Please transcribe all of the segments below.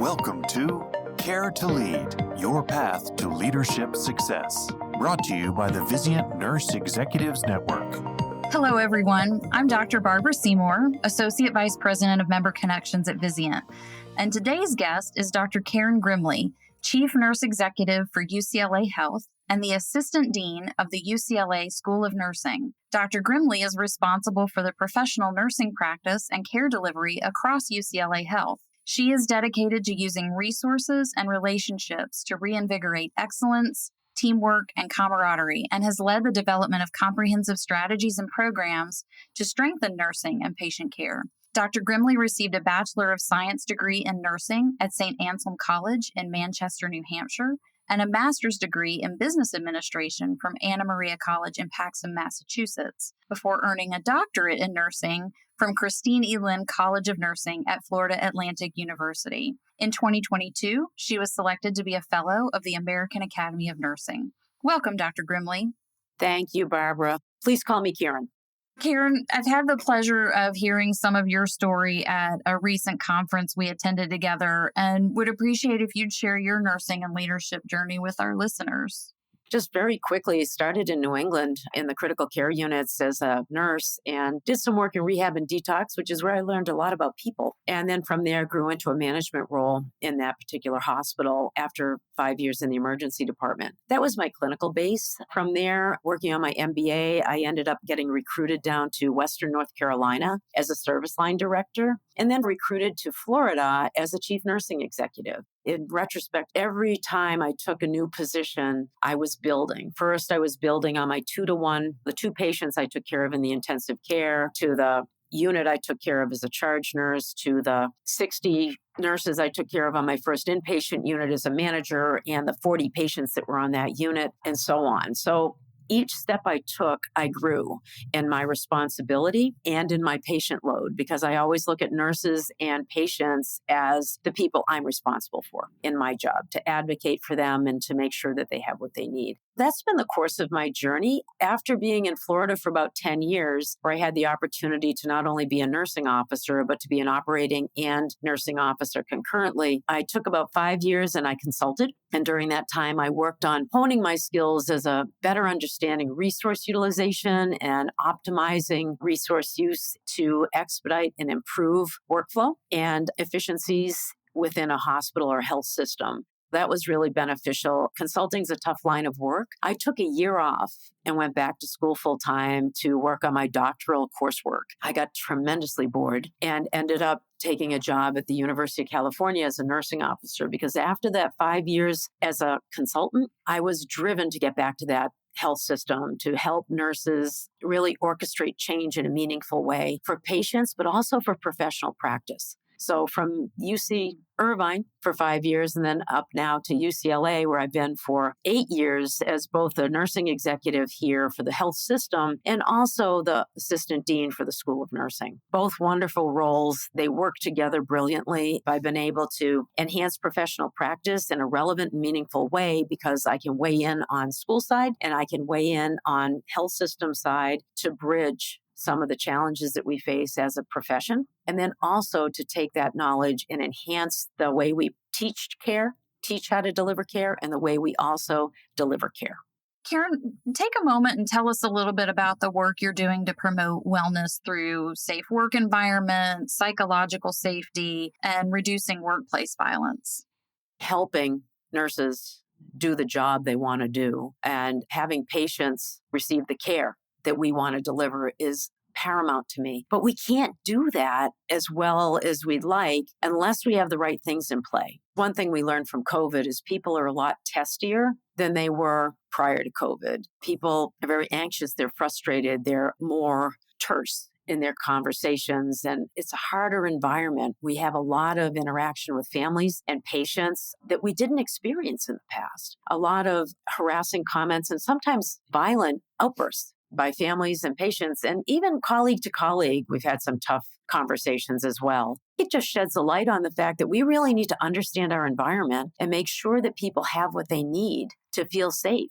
Welcome to Care to Lead, your path to leadership success. Brought to you by the Vizient Nurse Executives Network. Hello, everyone. I'm Dr. Barbara Seymour, Associate Vice President of Member Connections at Vizient. And today's guest is Dr. Karen Grimley, Chief Nurse Executive for UCLA Health and the Assistant Dean of the UCLA School of Nursing. Dr. Grimley is responsible for the professional nursing practice and care delivery across UCLA Health. She is dedicated to using resources and relationships to reinvigorate excellence, teamwork, and camaraderie, and has led the development of comprehensive strategies and programs to strengthen nursing and patient care. Dr. Grimley received a Bachelor of Science degree in nursing at St. Anselm College in Manchester, New Hampshire, and a master's degree in business administration from Anna Maria College in Paxton, Massachusetts, before earning a doctorate in nursing from Christine E. Lynn College of Nursing at Florida Atlantic University. In 2022, she was selected to be a fellow of the American Academy of Nursing. Welcome, Dr. Grimley. Thank you, Barbara. Please call me Karen. Karen, I've had the pleasure of hearing some of your story at a recent conference we attended together and would appreciate if you'd share your nursing and leadership journey with our listeners. Just very quickly, started in New England in the critical care units as a nurse and did some work in rehab and detox, which is where I learned a lot about people. And then from there, grew into a management role in that particular hospital after 5 years in the emergency department. That was my clinical base. From there, working on my MBA, I ended up getting recruited down to Western North Carolina as a service line director, and then recruited to Florida as a chief nursing executive. In retrospect, every time I took a new position, I was building. First, I was building on my 2-to-1, the 2 patients I took care of in the intensive care, to the unit I took care of as a charge nurse, to the 60 nurses I took care of on my first inpatient unit as a manager, and the 40 patients that were on that unit, and so on. So each step I took, I grew in my responsibility and in my patient load, because I always look at nurses and patients as the people I'm responsible for in my job, to advocate for them and to make sure that they have what they need. That's been the course of my journey. After being in Florida for about 10 years, where I had the opportunity to not only be a nursing officer, but to be an operating and nursing officer concurrently, I took about 5 years and I consulted. And during that time, I worked on honing my skills as a better understanding resource utilization and optimizing resource use to expedite and improve workflow and efficiencies within a hospital or health system. That was really beneficial. Consulting's a tough line of work. I took a year off and went back to school full time to work on my doctoral coursework. I got tremendously bored and ended up taking a job at the University of California as a nursing officer, because after that 5 years as a consultant, I was driven to get back to that health system to help nurses really orchestrate change in a meaningful way for patients, but also for professional practice. So from UC Irvine for 5 years and then up now to UCLA, where I've been for 8 years as both a nursing executive here for the health system and also the assistant dean for the School of Nursing. Both wonderful roles. They work together brilliantly. I've been able to enhance professional practice in a relevant and meaningful way because I can weigh in on school side and I can weigh in on health system side to bridge some of the challenges that we face as a profession, and then also to take that knowledge and enhance the way we teach care, teach how to deliver care, and the way we also deliver care. Karen, take a moment and tell us a little bit about the work you're doing to promote wellness through safe work environments, psychological safety, and reducing workplace violence. Helping nurses do the job they want to do and having patients receive the care that we want to deliver is paramount to me. But we can't do that as well as we'd like unless we have the right things in play. One thing we learned from COVID is people are a lot testier than they were prior to COVID. People are very anxious, they're frustrated, they're more terse in their conversations, and it's a harder environment. We have a lot of interaction with families and patients that we didn't experience in the past. A lot of harassing comments and sometimes violent outbursts by families and patients, and even colleague to colleague, we've had some tough conversations as well. It just sheds a light on the fact that we really need to understand our environment and make sure that people have what they need to feel safe.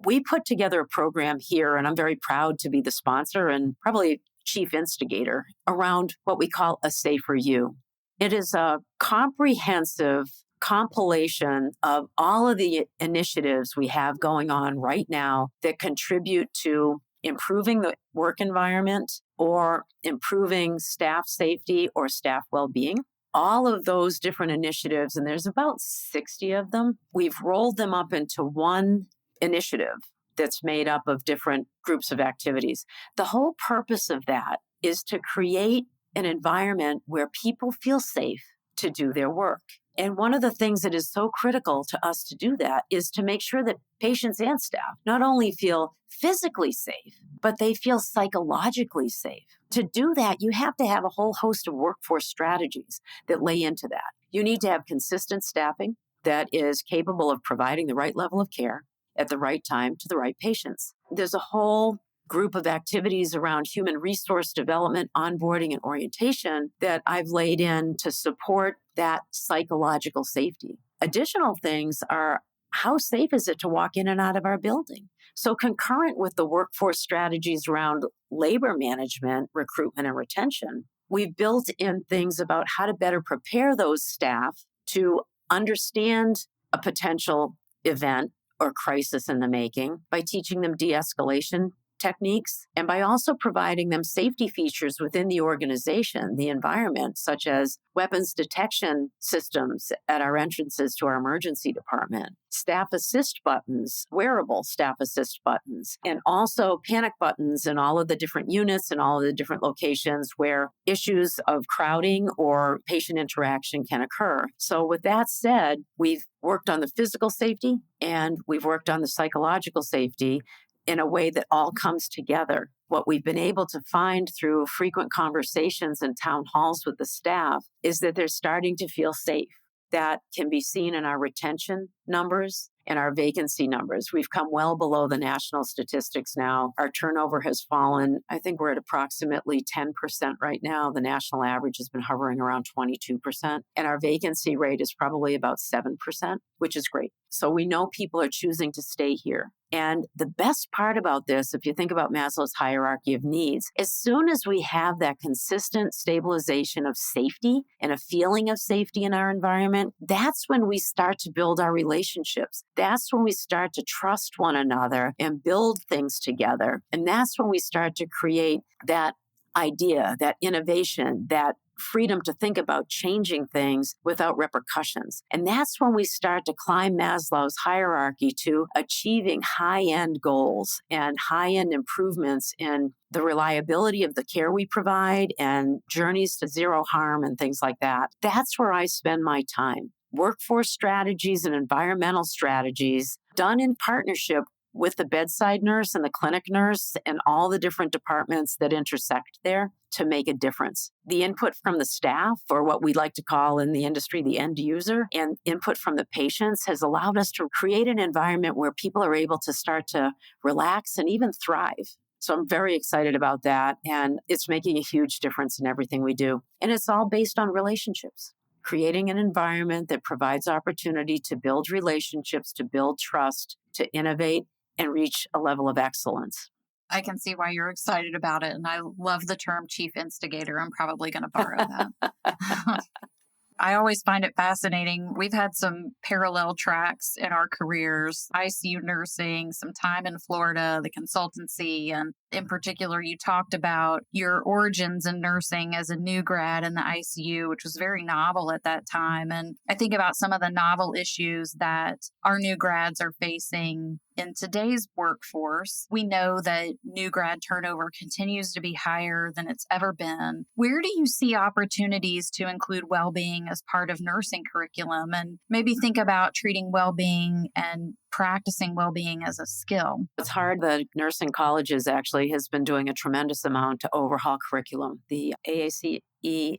We put together a program here, and I'm very proud to be the sponsor and probably chief instigator around what we call a safer you. It is a comprehensive compilation of all of the initiatives we have going on right now that contribute to improving the work environment or improving staff safety or staff well-being. All of those different initiatives, and there's about 60 of them, we've rolled them up into one initiative that's made up of different groups of activities. The whole purpose of that is to create an environment where people feel safe to do their work. And one of the things that is so critical to us to do that is to make sure that patients and staff not only feel physically safe, but they feel psychologically safe. To do that, you have to have a whole host of workforce strategies that lay into that. You need to have consistent staffing that is capable of providing the right level of care at the right time to the right patients. There's a whole group of activities around human resource development, onboarding, and orientation that I've laid in to support that psychological safety. Additional things are, how safe is it to walk in and out of our building? So concurrent with the workforce strategies around labor management, recruitment, and retention, we've built in things about how to better prepare those staff to understand a potential event or crisis in the making by teaching them de-escalation techniques, and by also providing them safety features within the organization, the environment, such as weapons detection systems at our entrances to our emergency department, staff assist buttons, wearable staff assist buttons, and also panic buttons in all of the different units and all of the different locations where issues of crowding or patient interaction can occur. So with that said, we've worked on the physical safety and we've worked on the psychological safety in a way that all comes together. What we've been able to find through frequent conversations and town halls with the staff is that they're starting to feel safe. That can be seen in our retention numbers and our vacancy numbers. We've come well below the national statistics now. Our turnover has fallen. I think we're at approximately 10% right now. The national average has been hovering around 22%. And our vacancy rate is probably about 7%, which is great. So we know people are choosing to stay here. And the best part about this, if you think about Maslow's hierarchy of needs, as soon as we have that consistent stabilization of safety and a feeling of safety in our environment, that's when we start to build our relationships. That's when we start to trust one another and build things together. And that's when we start to create that idea, that innovation, that freedom to think about changing things without repercussions. And that's when we start to climb Maslow's hierarchy to achieving high-end goals and high-end improvements in the reliability of the care we provide and journeys to zero harm and things like that. That's where I spend my time. Workforce strategies and environmental strategies done in partnership with the bedside nurse and the clinic nurse and all the different departments that intersect there to make a difference. The input from the staff, or what we like to call in the industry the end user, and input from the patients has allowed us to create an environment where people are able to start to relax and even thrive. So I'm very excited about that, and it's making a huge difference in everything we do. And it's all based on relationships. Creating an environment that provides opportunity to build relationships, to build trust, to innovate, and reach a level of excellence. I can see why you're excited about it. And I love the term chief instigator. I'm probably going to borrow that. I always find it fascinating. We've had some parallel tracks in our careers, ICU nursing, some time in Florida, the consultancy. And in particular, you talked about your origins in nursing as a new grad in the ICU, which was very novel at that time. And I think about some of the novel issues that our new grads are facing in today's workforce. We know that new grad turnover continues to be higher than it's ever been. Where do you see opportunities to include well-being as part of nursing curriculum, and maybe think about treating well-being and practicing well-being as a skill? It's hard. The nursing colleges actually has been doing a tremendous amount to overhaul curriculum. The AACE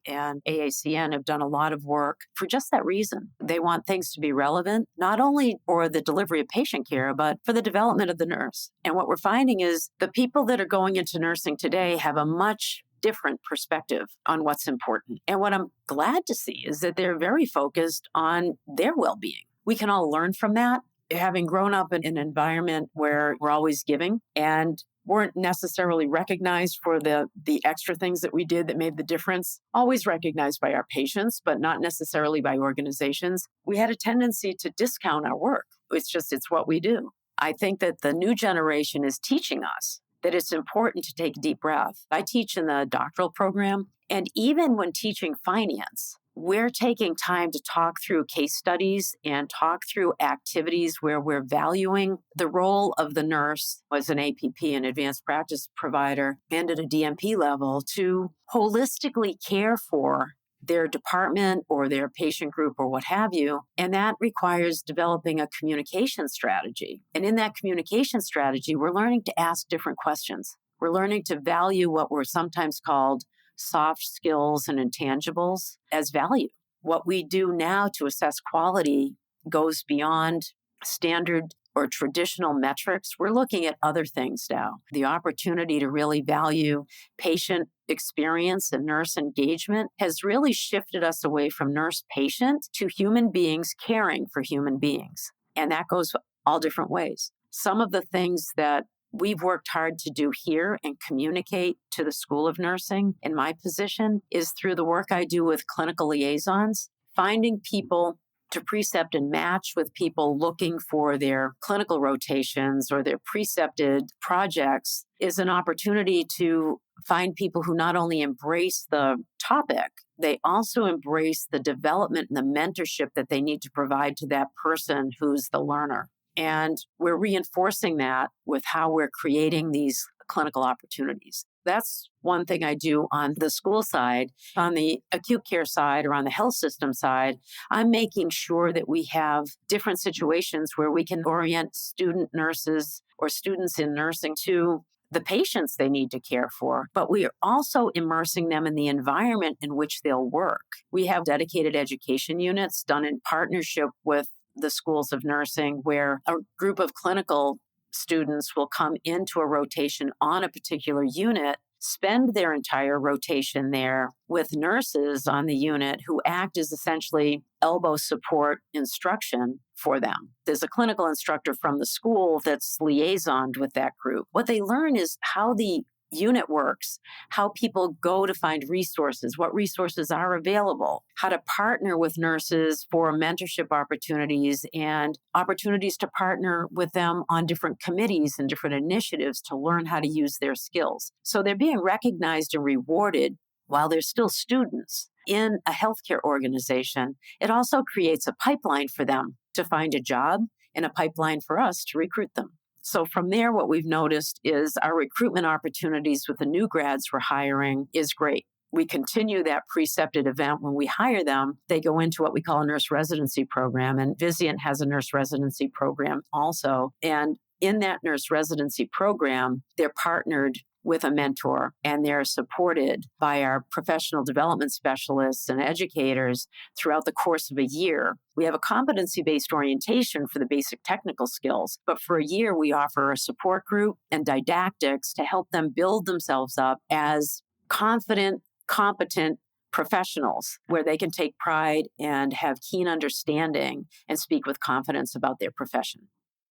and AACN have done a lot of work for just that reason. They want things to be relevant, not only for the delivery of patient care, but for the development of the nurse. And what we're finding is the people that are going into nursing today have a much different perspective on what's important. And what I'm glad to see is that they're very focused on their well-being. We can all learn from that. Having grown up in an environment where we're always giving, and weren't necessarily recognized for the extra things that we did that made the difference, always recognized by our patients, but not necessarily by organizations. We had a tendency to discount our work. It's what we do. I think that the new generation is teaching us that it's important to take a deep breath. I teach in the doctoral program, and even when teaching finance, we're taking time to talk through case studies and talk through activities where we're valuing the role of the nurse as an APP, an advanced practice provider, and at a DMP level to holistically care for their department or their patient group or what have you. And that requires developing a communication strategy. And in that communication strategy, we're learning to ask different questions. We're learning to value what were sometimes called soft skills and intangibles as value. What we do now to assess quality goes beyond standard or traditional metrics. We're looking at other things now. The opportunity to really value patient experience and nurse engagement has really shifted us away from nurse-patient to human beings caring for human beings. And that goes all different ways. Some of the things that we've worked hard to do here and communicate to the School of Nursing in my position is through the work I do with clinical liaisons, finding people to precept and match with people looking for their clinical rotations or their precepted projects is an opportunity to find people who not only embrace the topic, they also embrace the development and the mentorship that they need to provide to that person who's the learner. And we're reinforcing that with how we're creating these clinical opportunities. That's one thing I do on the school side. On the acute care side or on the health system side, I'm making sure that we have different situations where we can orient student nurses or students in nursing to the patients they need to care for, but we are also immersing them in the environment in which they'll work. We have dedicated education units done in partnership with the schools of nursing where a group of clinical students will come into a rotation on a particular unit, spend their entire rotation there with nurses on the unit who act as essentially elbow support instruction for them. There's a clinical instructor from the school that's liaisoned with that group. What they learn is how the unit works, how people go to find resources, what resources are available, how to partner with nurses for mentorship opportunities and opportunities to partner with them on different committees and different initiatives to learn how to use their skills. So they're being recognized and rewarded while they're still students in a healthcare organization. It also creates a pipeline for them to find a job and a pipeline for us to recruit them. So from there, what we've noticed is our recruitment opportunities with the new grads we're hiring is great. We continue that precepted event when we hire them. They go into what we call a nurse residency program, and Vizient has a nurse residency program also. And in that nurse residency program, they're partnered with a mentor, and they're supported by our professional development specialists and educators throughout the course of a year. We have a competency-based orientation for the basic technical skills, but for a year we offer a support group and didactics to help them build themselves up as confident, competent professionals where they can take pride and have keen understanding and speak with confidence about their profession.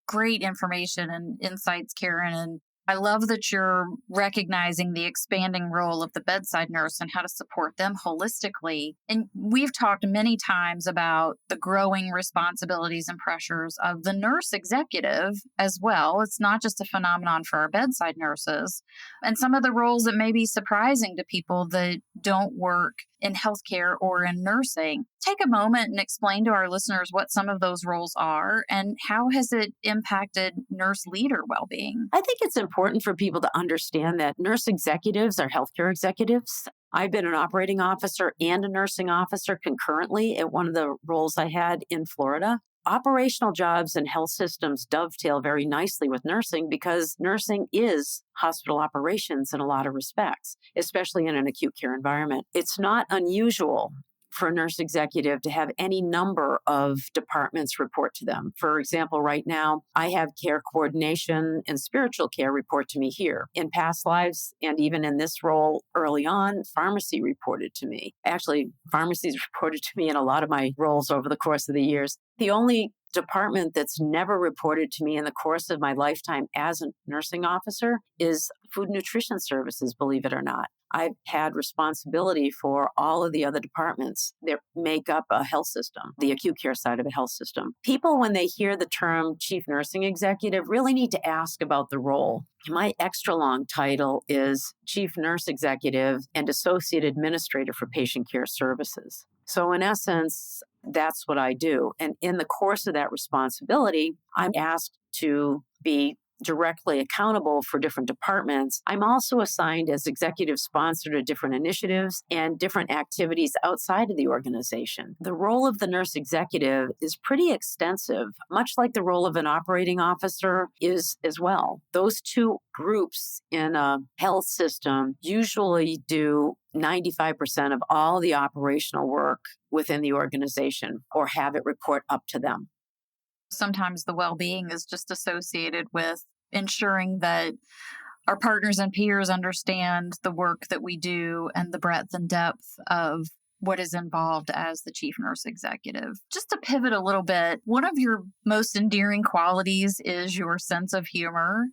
Great information and insights, Karen. And I love that you're recognizing the expanding role of the bedside nurse and how to support them holistically. And we've talked many times about the growing responsibilities and pressures of the nurse executive as well. It's not just a phenomenon for our bedside nurses. And some of the roles that may be surprising to people that don't work in healthcare or in nursing. Take a moment and explain to our listeners what some of those roles are and how has it impacted nurse leader well-being? I think it's important for people to understand that nurse executives are healthcare executives. I've been an operating officer and a nursing officer concurrently at one of the roles I had in Florida. Operational jobs and health systems dovetail very nicely with nursing because nursing is hospital operations in a lot of respects, especially in an acute care environment. It's not unusual for a nurse executive to have any number of departments report to them. For example, right now, I have care coordination and spiritual care report to me here. In past lives, and even in this role early on, pharmacy reported to me. Actually, pharmacies reported to me in a lot of my roles over the course of the years. The only department that's never reported to me in the course of my lifetime as a nursing officer is food nutrition services, believe it or not. I've had responsibility for all of the other departments that make up a health system, the acute care side of a health system. People, when they hear the term chief nursing executive, really need to ask about the role. My extra long title is Chief Nurse Executive and Associate Administrator for Patient Care Services. So in essence, that's what I do. And in the course of that responsibility, I'm asked to be directly accountable for different departments. I'm also assigned as executive sponsor to different initiatives and different activities outside of the organization. The role of the nurse executive is pretty extensive, much like the role of an operating officer is as well. Those two groups in a health system usually do 95% of all the operational work within the organization or have it report up to them. Sometimes the well-being is just associated with ensuring that our partners and peers understand the work that we do and the breadth and depth of what is involved as the chief nurse executive. Just to pivot a little bit, one of your most endearing qualities is your sense of humor.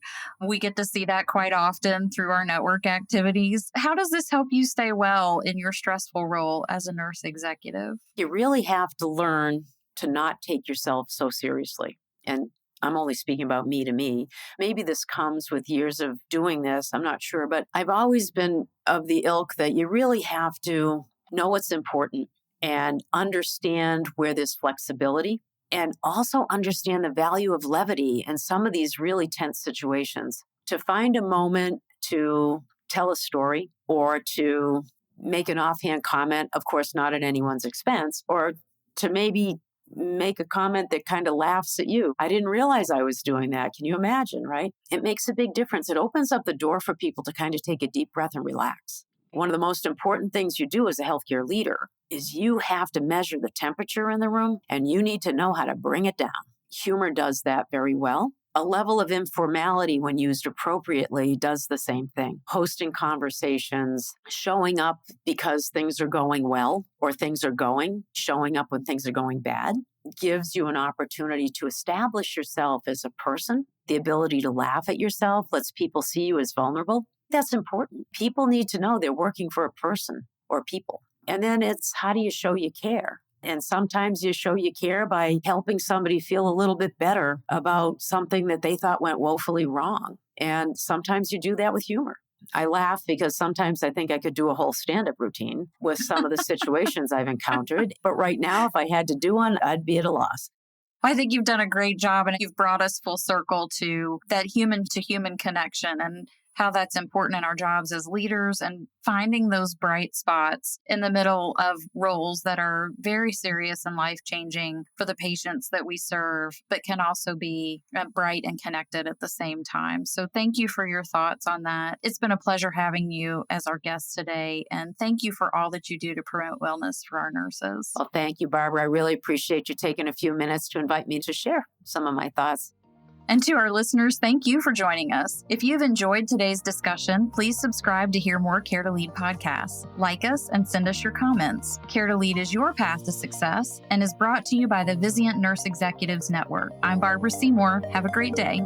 We get to see that quite often through our network activities. How does this help you stay well in your stressful role as a nurse executive? You really have to learn to not take yourself so seriously. And I'm only speaking about me to me. Maybe this comes with years of doing this. I'm not sure, but I've always been of the ilk that you really have to know what's important and understand where there's flexibility and also understand the value of levity in some of these really tense situations. To find a moment to tell a story or to make an offhand comment, of course, not at anyone's expense, or to maybe make a comment that kind of laughs at you. I didn't realize I was doing that. Can you imagine, right? It makes a big difference. It opens up the door for people to kind of take a deep breath and relax. One of the most important things you do as a healthcare leader is you have to measure the temperature in the room and you need to know how to bring it down. Humor does that very well. A level of informality, when used appropriately, does the same thing. Hosting conversations, showing up because things are going well or things are showing up when things are going bad, gives you an opportunity to establish yourself as a person. The ability to laugh at yourself lets people see you as vulnerable. That's important. People need to know they're working for a person or people. And then it's how do you show you care? And sometimes you show you care by helping somebody feel a little bit better about something that they thought went woefully wrong. And sometimes you do that with humor. I laugh because sometimes I think I could do a whole stand-up routine with some of the situations I've encountered. But right now, if I had to do one, I'd be at a loss. I think you've done a great job and you've brought us full circle to that human-to-human connection and how that's important in our jobs as leaders and finding those bright spots in the middle of roles that are very serious and life-changing for the patients that we serve, but can also be bright and connected at the same time. So thank you for your thoughts on that. It's been a pleasure having you as our guest today. And thank you for all that you do to promote wellness for our nurses. Well, thank you, Barbara. I really appreciate you taking a few minutes to invite me to share some of my thoughts. And to our listeners, thank you for joining us. If you've enjoyed today's discussion, please subscribe to hear more Care to Lead podcasts. Like us and send us your comments. Care to Lead is your path to success and is brought to you by the Vizient Nurse Executives Network. I'm Barbara Seymour. Have a great day.